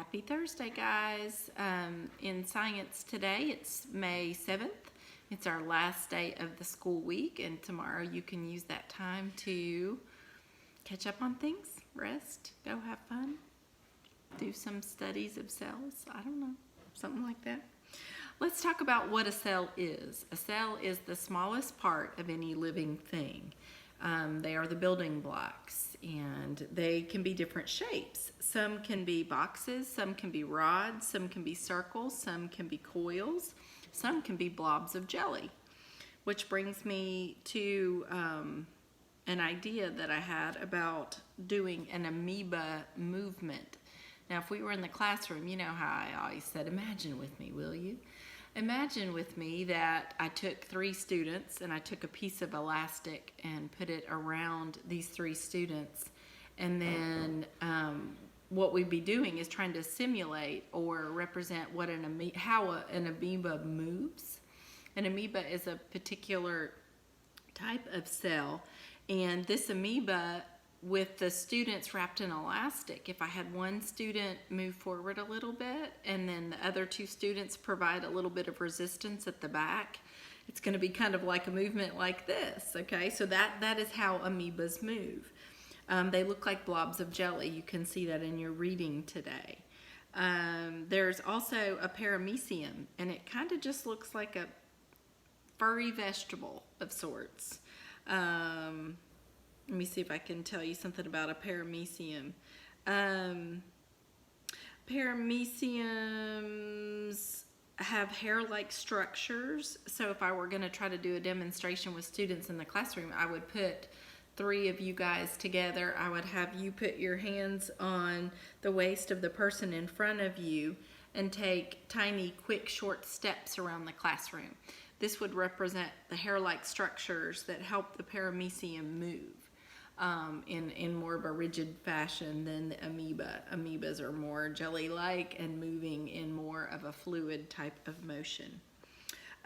Happy Thursday, guys. In science today, it's May 7th. It's our last day of the school week, and tomorrow you can use that time to catch up on things, rest, go have fun, do some studies of cells. I don't know, something like that. Let's talk about what a cell is. A cell is the smallest part of any living thing. They are the building blocks, and they can be different shapes. Some can be boxes, some can be rods, some can be circles, some can be coils, some can be blobs of jelly. Which brings me to an idea that I had about doing an amoeba movement. Now, if we were in the classroom, you know how I always said, imagine with me, will you? Imagine with me that I took 3 students and I took a piece of elastic and put it around these 3 students, and then what we'd be doing is trying to simulate or represent what how an amoeba moves. An amoeba is a particular type of cell, and this amoeba, with the students wrapped in elastic, if I had one student move forward a little bit and then the other 2 students provide a little bit of resistance at the back, it's going to be kind of like a movement like this, okay? So that is how amoebas move. They look like blobs of jelly. You can see that in your reading today. There's also a paramecium, and it kind of just looks like a furry vegetable of sorts. Let me see if I can tell you something about a paramecium. Parameciums have hair-like structures. So if I were going to try to do a demonstration with students in the classroom, I would put 3 of you guys together. I would have you put your hands on the waist of the person in front of you and take tiny, quick, short steps around the classroom. This would represent the hair-like structures that help the paramecium move in more of a rigid fashion than the amoeba. Amoebas are more jelly-like and moving in more of a fluid type of motion.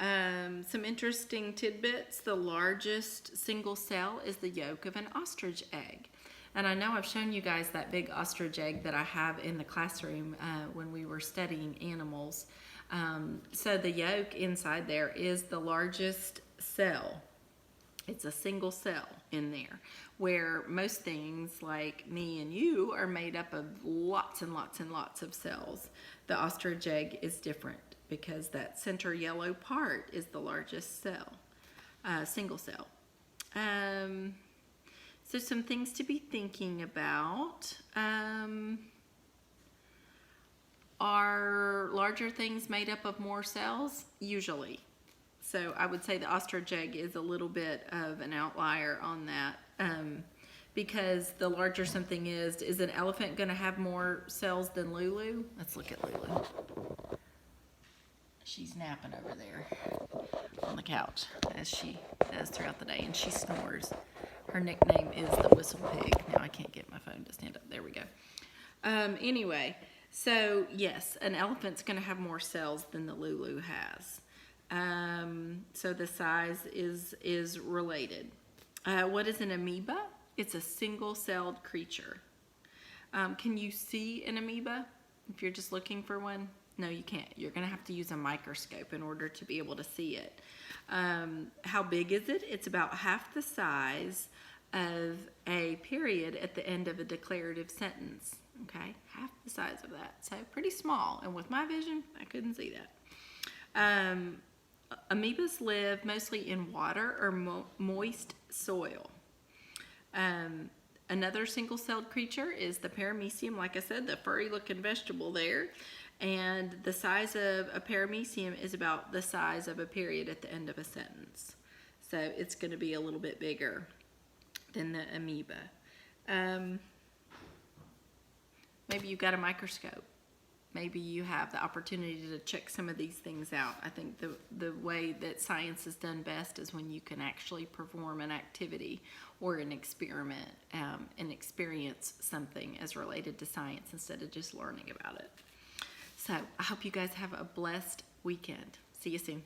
Some interesting tidbits. The largest single cell is the yolk of an ostrich egg. And I know I've shown you guys that big ostrich egg that I have in the classroom when we were studying animals. So the yolk inside there is the largest cell. It's a single cell in there, where most things like me and you are made up of lots and lots and lots of cells. The ostrich egg is different because that center yellow part is the largest cell, single cell. So some things to be thinking about. Are larger things made up of more cells? Usually. So I would say the ostrich egg is a little bit of an outlier on that, because the larger something is an elephant going to have more cells than Lulu? Let's look at Lulu. She's napping over there on the couch, as she does throughout the day, and she snores. Her nickname is the Whistle Pig. Now I can't get my phone to stand up. There we go. Anyway, so yes, an elephant's going to have more cells than the Lulu has. So the size is related. What is an amoeba? It's a single-celled creature. Can you see an amoeba if you're just looking for one? No, you can't. You're going to have to use a microscope in order to be able to see it. How big is it? It's about half the size of a period at the end of a declarative sentence. Okay, half the size of that. So pretty small. And with my vision, I couldn't see that. Amoebas live mostly in water or moist soil. Another single-celled creature is the paramecium, like I said, the furry-looking vegetable there. And the size of a paramecium is about the size of a period at the end of a sentence. So it's going to be a little bit bigger than the amoeba. Maybe you've got a microscope. Maybe you have the opportunity to check some of these things out. I think the way that science is done best is when you can actually perform an activity or an experiment and experience something as related to science instead of just learning about it. So I hope you guys have a blessed weekend. See you soon.